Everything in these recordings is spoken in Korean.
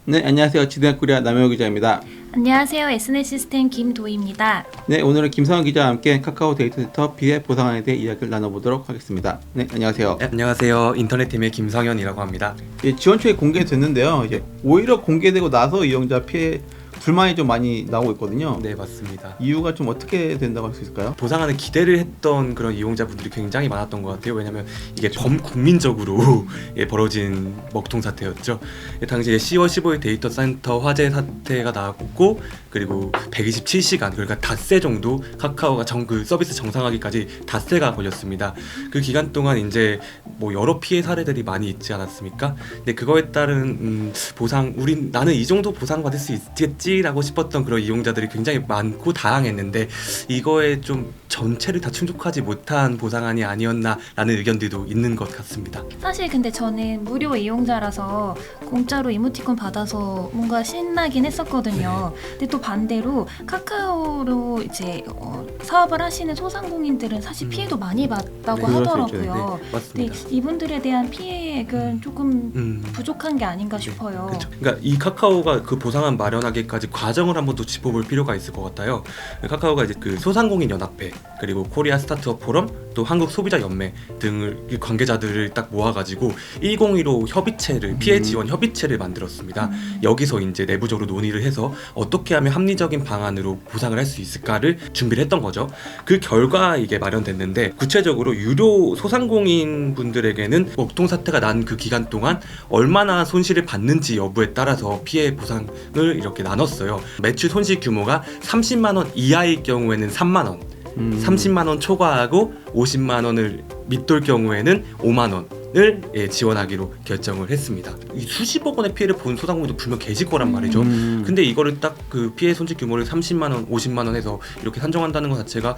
네, 안녕하세요. 지대학 코리아 남효 기자입니다. 안녕하세요. SNS 시스템 김도희입니다. 네, 오늘은 김성환 기자와 함께 카카오 데이터 센터 피해 보상안에 대해 이야기를 나눠보도록 하겠습니다. 네, 안녕하세요. 네, 안녕하세요. 인터넷팀의 김성현이라고 합니다. 지원 초에 공개됐는데요. 이제 오히려 공개되고 나서 이용자 피해 불만이 좀 많이 나오고 있거든요. 네, 맞습니다. 이유가 좀 어떻게 된다고 할 수 있을까요? 보상안을 기대를 했던 그런 이용자분들이 굉장히 많았던 것 같아요. 왜냐하면 이게 범국민적으로 벌어진 먹통 사태였죠. 당시에 10월 15일 데이터 센터 화재 사태가 나왔고, 그리고 127시간, 그러니까 닷새 정도 카카오가 그 서비스 정상화기까지 닷새가 걸렸습니다. 그 기간 동안 이제 뭐 여러 피해 사례들이 많이 있지 않았습니까? 근데 그거에 따른 보상, 나는 이 정도 보상 받을 수 있겠지라고 싶었던 그런 이용자들이 굉장히 많고 다양했는데, 이거에 좀 전체를 다 충족하지 못한 보상안이 아니었나라는 의견들도 있는 것 같습니다. 사실 근데 저는 무료 이용자라서 공짜로 이모티콘 받아서 뭔가 신나긴 했었거든요. 근데 또 반대로 카카오로 이제 사업을 하시는 소상공인들은 사실 피해도 많이 봤다고 네, 하더라고요. 네, 맞습니다. 근데 이분들에 대한 피해액은 조금 부족한 게 아닌가 싶어요. 그렇죠. 그러니까 이 카카오가 그 보상안 마련하기까지 과정을 한번 더 짚어볼 필요가 있을 것 같아요. 카카오가 이제 그 소상공인 연합회, 그리고 코리아 스타트업 포럼, 또 한국 소비자 연맹 등을 관계자들을 딱 모아가지고 1015 협의체를 피해 지원 협의체를 만들었습니다. 여기서 이제 내부적으로 논의를 해서 어떻게 하면 합리적인 방안으로 보상을 할 수 있을까를 준비를 했던 거죠. 그 결과 이게 마련됐는데, 구체적으로 유료 소상공인 분들에게는 먹통 사태가 난 그 기간 동안 얼마나 손실을 받는지 여부에 따라서 피해 보상을 이렇게 나눴어요. 매출 손실 규모가 30만 원 이하일 경우에는 3만 원, 30만 원 초과하고 50만 원을 밑돌 경우에는 5만 원을 지원하기로 결정을 했습니다. 수십억 원의 피해를 본 소상공인도 분명 계실 거란 말이죠. 근데 이거를 딱 그 피해 손실 규모를 30만 원, 50만 원 해서 이렇게 산정한다는 것 자체가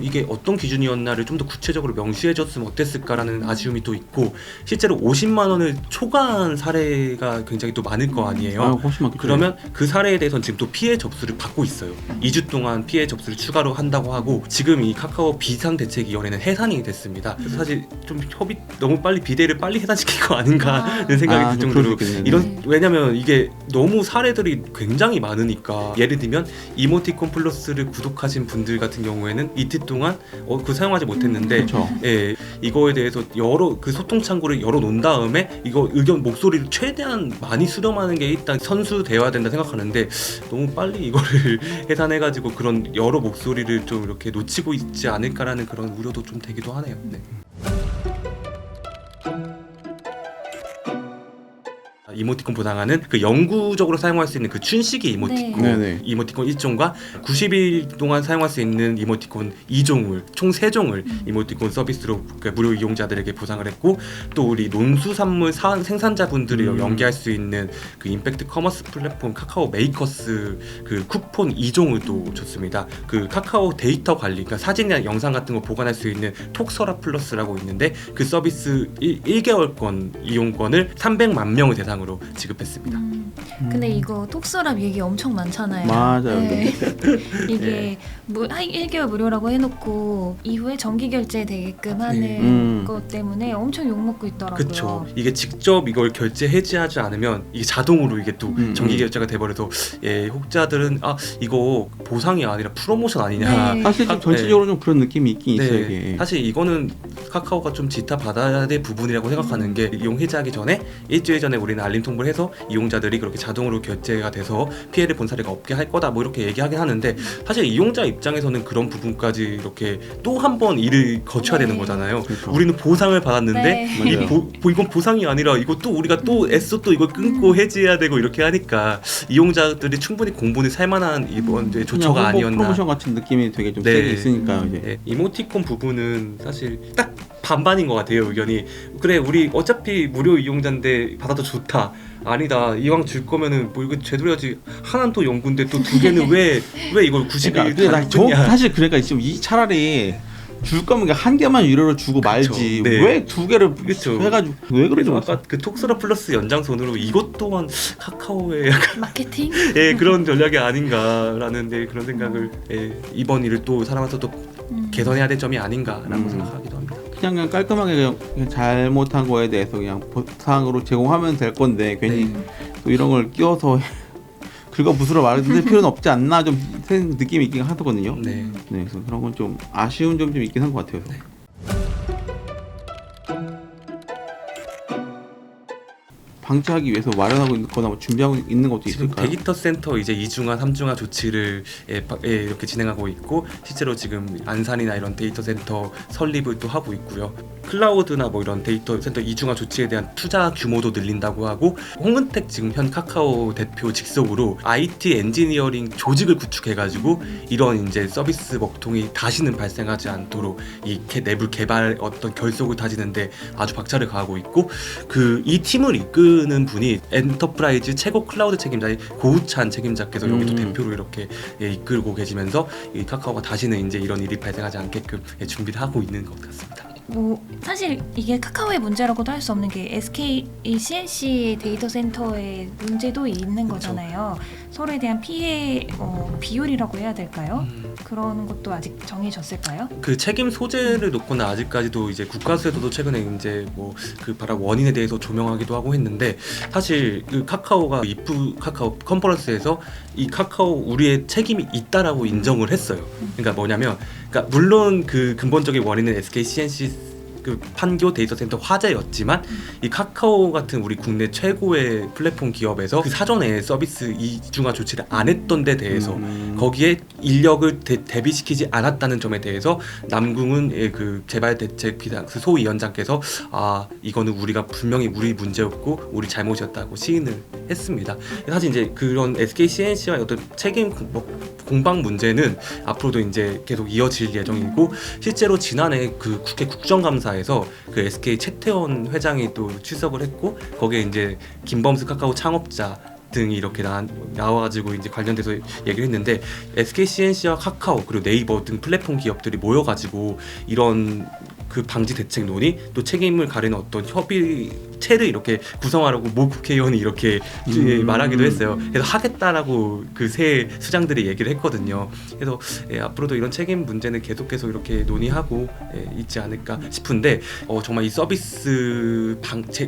이게 어떤 기준이었나를 좀 더 구체적으로 명시해줬으면 어땠을까라는 아쉬움이 또 있고, 실제로 50만 원을 초과한 사례가 굉장히 또 많을 거 아니에요. 훨씬 많겠죠. 그러면 그 사례에 대해서는 지금 또 피해 접수를 받고 있어요. 2주 동안 피해 접수를 추가로 한다고 하고, 지금 이 카카오 비상대책위원회는 해산이 됐습니다. 그래서 사실 좀 너무 빨리 비대를 빨리 해산시킨 거 아닌가라는 생각이 들 정도로, 왜냐면 이게 너무 사례들이 굉장히 많으니까. 예를 들면 이모티콘 플러스를 구독하신 분들 같은 경우에는 이틀 동안 그 사용하지 못했는데, 이거에 대해서 여러 그 소통 창구를 열어 놓은 다음에 이거 의견 목소리를 최대한 많이 수렴하는 게 일단 선수되어야 된다 생각하는데, 너무 빨리 이거를 해산해가지고 그런 여러 목소리를 좀 이렇게 놓치고 있지 않을까라는 그런 우려도 좀 되기도 하네요. 네. 이모티콘 보상안은 그 영구적으로 사용할 수 있는 그 춘식이 이모티콘, 이모티콘 1종과 90일 동안 사용할 수 있는 이모티콘 2종을, 총 3종을 이모티콘 서비스로 무료 이용자들에게 보상을 했고, 또 우리 농수산물 생산자분들이 연계할 수 있는 그 임팩트 커머스 플랫폼 카카오 메이커스 그 쿠폰 2종을 또 줬습니다. 그 카카오 데이터 관리, 그러니까 사진이나 영상 같은 거 보관할 수 있는 톡서라 플러스라고 있는데, 그 서비스 1개월권 이용권을 300만 명을 대상으로 지급했습니다. 근데 이거 톡서랍 얘기 엄청 많잖아요. 맞아요. 네. 이게 1개월 무료라고 해놓고 이후에 정기 결제되게끔 하는 것 때문에 엄청 욕먹고 있더라고요. 그렇죠. 이게 직접 이걸 결제 해지하지 않으면 이게 자동으로 이게 또 정기 결제가 돼버려서 혹자들은 이거 보상이 아니라 프로모션 아니냐. 네. 사실 전체적으로 좀 그런 느낌이 있긴 있어요. 이게. 사실 이거는 카카오가 좀 지탄받아야 될 부분이라고 생각하는 게, 이용 해지하기 전에 일주일 전에 우리는 알림 통보를 해서 이용자들이 그렇게 자동으로 결제가 돼서 피해를 본 사례가 없게 할 거다 뭐 이렇게 얘기하긴 하는데, 사실 이용자 입장에서는 그런 부분까지 이렇게 또 한 번 일을 거쳐야 되는 거잖아요. 그렇죠. 우리는 보상을 받았는데 이건 보상이 아니라 이거 또 우리가 또 애써 또 이걸 끊고 해지해야 되고 이렇게 하니까 이용자들이 충분히 공분을 살만한 이번 조처가 아니었나. 프로모션 같은 느낌이 되게 좀 세게 있으니까요. 이제. 이모티콘 부분은 사실 딱 반반인 것 같아요, 의견이. 그래, 우리 어차피 무료 이용자인데 받아도 좋다. 아니다, 이왕 줄 거면은 뭐 이거 제대로야지. 하나는 또 연구인데 또 두 개는 왜 이걸 90일 사실 그러니까 지금 이 차라리 줄 거면 한 개만 유료로 주고 말지 네. 왜 두 개를 그쵸. 해가지고 왜 그러지? 그래서 아까 그 톡스러 플러스 연장선으로 이것 또한 카카오의 약간 마케팅? 예, 그런 전략이 아닌가라는 그런 생각을 이번 일을 또 살아가면서 또 개선해야 될 점이 아닌가라고 생각하기도 합니다. 그냥 깔끔하게 그냥 잘못한 거에 대해서 그냥 보상으로 제공하면 될 건데 괜히 또 이런 걸 끼워서 긁어부스러 말해줄 필요는 없지 않나 좀 느낌이 있긴 하거든요. 네. 네, 그래서 그런 건 좀 아쉬운 점이 좀 있긴 한 것 같아요. 네. 방지하기 위해서 마련하고 있거나 뭐 준비하고 있는 것도 지금 있을까요? 데이터 센터 이제 2중화, 3중화 조치를 이렇게 진행하고 있고 실제로 지금 안산이나 이런 데이터 센터 설립을 또 하고 있고요. 클라우드나 뭐 이런 데이터 센터 2중화 조치에 대한 투자 규모도 늘린다고 하고 홍은택 지금 현 카카오 대표 직속으로 IT 엔지니어링 조직을 구축해가지고 이런 이제 서비스 먹통이 다시는 발생하지 않도록 이 내부 개발 어떤 결속을 다지는데 아주 박차를 가하고 있고 이 팀을 이끄는 분이 엔터프라이즈 최고 클라우드 책임자인 고우찬 책임자께서 여기도 대표로 이렇게 이끌고 계시면서 이 카카오가 다시는 이제 이런 일이 발생하지 않게끔 준비를 하고 있는 것 같습니다. 뭐 사실 이게 카카오의 문제라고도 할 수 없는 게 SK CNC 데이터 센터의 문제도 있는 거잖아요. 서로에 대한 피해 비율이라고 해야 될까요? 그런 것도 아직 정해졌을까요? 그 책임 소재를 놓고는 아직까지도 이제 국가수에서도 최근에 이제 뭐 그 바로 원인에 대해서 조명하기도 하고 했는데 사실 그 카카오가 이프 카카오 컨퍼런스에서 이 카카오 우리의 책임이 있다라고 인정을 했어요. 그러니까 뭐냐면 그러니까 물론 그 근본적인 원인은 SK CNC 그 판교 데이터 센터 화재였지만 이 카카오 같은 우리 국내 최고의 플랫폼 기업에서 그 사전에 서비스 이중화 조치를 안 했던 데 대해서 거기에 인력을 대비시키지 않았다는 점에 대해서 남궁은 그 재발대책 비상 소위원장께서 이거는 우리가 분명히 우리 문제였고 우리 잘못이었다고 시인을 했습니다. 사실 이제 그런 SK CNC와의 어떤 책임 공방 문제는 앞으로도 이제 계속 이어질 예정이고 실제로 지난해 그 국회 국정감사에서 그 SK 최태원 회장이 또 출석을 했고 거기에 이제 김범수 카카오 창업자 등이 이렇게 나와가지고 이제 관련돼서 얘기를 했는데 SK CNC와 카카오 그리고 네이버 등 플랫폼 기업들이 모여가지고 이런 그 방지 대책 논의 또 책임을 가리는 어떤 협의체를 이렇게 구성하라고 모 국회의원이 이렇게 말하기도 했어요. 그래서 하겠다라고 그 새 수장들이 얘기를 했거든요. 그래서 앞으로도 이런 책임 문제는 계속해서 이렇게 논의하고 있지 않을까 싶은데 정말 이 서비스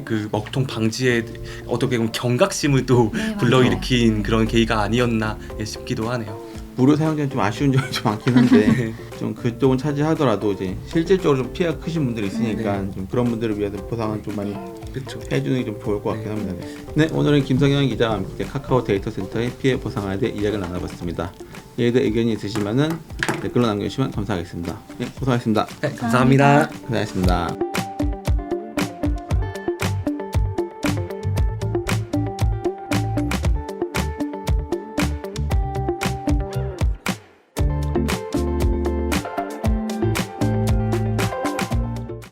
그 먹통 방지에 어떻게 보면 경각심을 또 불러일으킨 그런 계기가 아니었나 싶기도 하네요. 무료 사용자는 좀 아쉬운 점이 좀 많긴 한데 좀 그쪽은 차지하더라도 이제 실질적으로 좀 피해가 크신 분들이 있으니까 좀 그런 분들을 위해서 보상은 좀 많이 해주는 게 좀 좋을 것 같긴 합니다. 네, 오늘은 김성현 기자와 함께 카카오 데이터 센터의 피해 보상에 대해 이야기를 나눠봤습니다. 이에 대해 의견이 있으시면은 댓글로 남겨주시면 감사하겠습니다. 네, 고생하셨습니다. 네, 감사합니다. 고생하셨습니다.